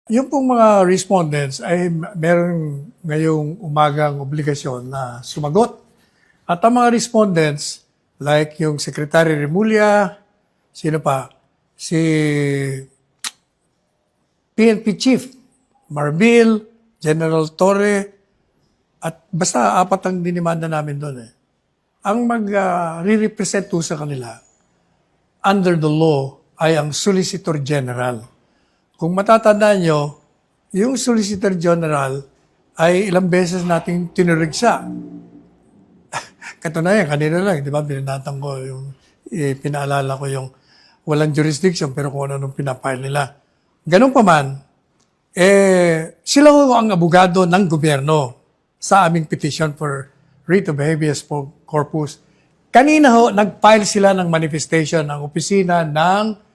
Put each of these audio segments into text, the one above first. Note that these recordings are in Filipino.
Yung pong mga respondents ay meron ngayong umagang obligasyon na sumagot. At ang mga respondents, like yung Secretary Remulla, sino pa? Si PNP Chief, Marbil, General Torre, at basta apat ang dinimanda namin doon eh. Ang mag-re-represent sa kanila, under the law, ay ang Solicitor General. Kung matatandaan nyo, yung Solicitor General ay ilang beses nating tinurigsa. Katunayan, kanina lang, di ba, binanatan ko yung, pinaalala ko yung walang jurisdiction pero kung ano nung pinapile nila. Ganun pa man, sila ho ang abogado ng gobyerno sa aming petition for writ of habeas corpus. Kanina ho, nag-file sila ng manifestation ng opisina ng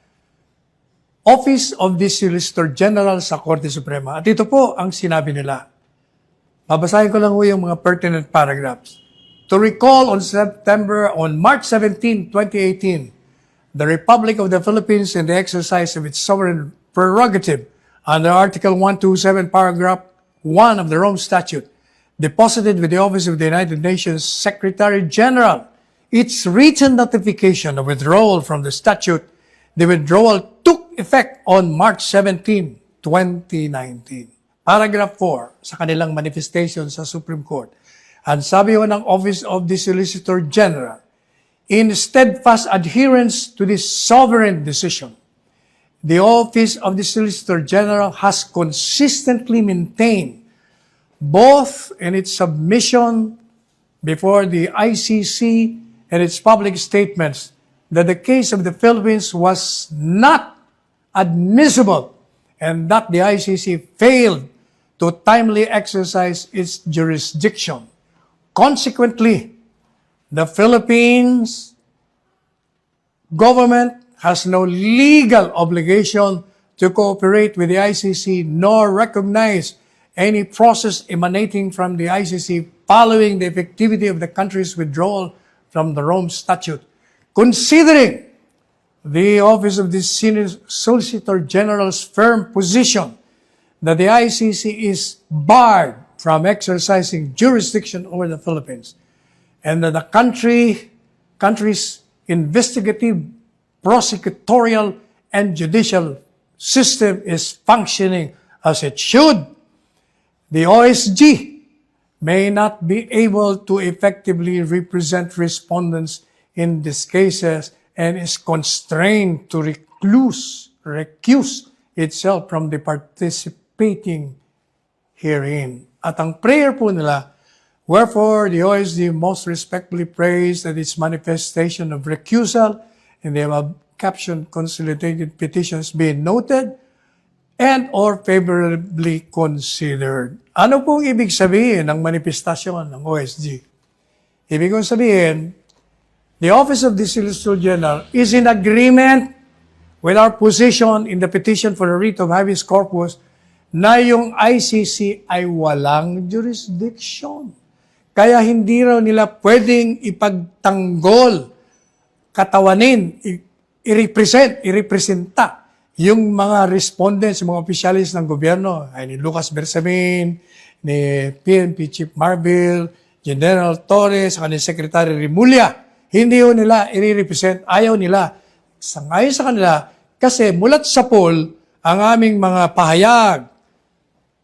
Office of the Solicitor General sa Korte Suprema. At ito po ang sinabi nila. Babasahin ko lang ho yung mga pertinent paragraphs. To recall on March 17, 2018, the Republic of the Philippines in the exercise of its sovereign prerogative under Article 127, Paragraph 1 of the Rome Statute, deposited with the Office of the United Nations Secretary General its written notification of withdrawal from the statute. The withdrawal took effect on March 17, 2019. Paragraph 4 sa kanilang manifestation sa Supreme Court. Ang sabi ho ng Office of the Solicitor General, in steadfast adherence to this sovereign decision, the Office of the Solicitor General has consistently maintained both in its submission before the ICC and its public statements that the case of the Philippines was not admissible and that the ICC failed to timely exercise its jurisdiction. Consequently, the Philippines government has no legal obligation to cooperate with the ICC nor recognize any process emanating from the ICC following the effectivity of the country's withdrawal from the Rome Statute. Considering the Office of the Solicitor General's firm position that the ICC is barred from exercising jurisdiction over the Philippines and that the country's investigative, prosecutorial, and judicial system is functioning as it should, the OSG may not be able to effectively represent respondents in these cases and is constrained to recuse itself from the participating herein. At ang prayer po nila, wherefore the OSD most respectfully prays that its manifestation of recusal in the above captioned consolidated petitions be noted and or favorably considered. Ano pong ibig sabihin ng manifestasyon ng OSG? Ibig kong sabihin, the Office of the Solicitor General is in agreement with our position in the petition for the writ of habeas corpus na yung ICC ay walang jurisdiction. Kaya hindi raw nila pwedeng ipagtanggol, katawanin, irepresenta yung mga respondents, mga opisyalis ng gobyerno, ay ni Lucas Bersamin, ni PNP Chief Marbil, General Torres, ni Secretary Remulla. Hindi ho nila i-represent, ayaw nila. Sangayon sa kanila, kasi mulat sa poll, ang aming mga pahayag,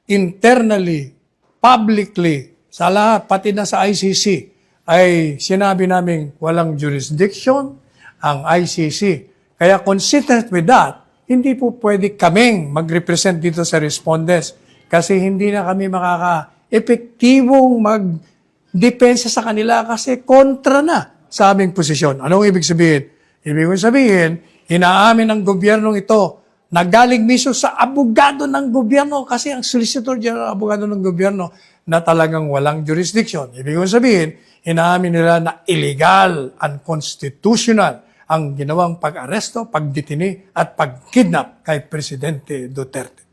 internally, publicly, sa lahat, pati na sa ICC, ay sinabi namin walang jurisdiction ang ICC. Kaya consistent with that, hindi po pwede kaming mag-represent dito sa respondents kasi hindi na kami makaka-epektibong mag-depensa sa kanila kasi kontra na sa aming posisyon. Anong ibig sabihin? Ibig sabihin, inaamin ng gobyernong ito na galing mismo sa abogado ng gobyerno kasi ang Solicitor General abogado ng gobyerno na talagang walang jurisdiction. Ibig sabihin, inaamin nila na illegal, unconstitutional ang ginawang pag-aresto, pagdetini at pagkidnap kay Presidente Duterte.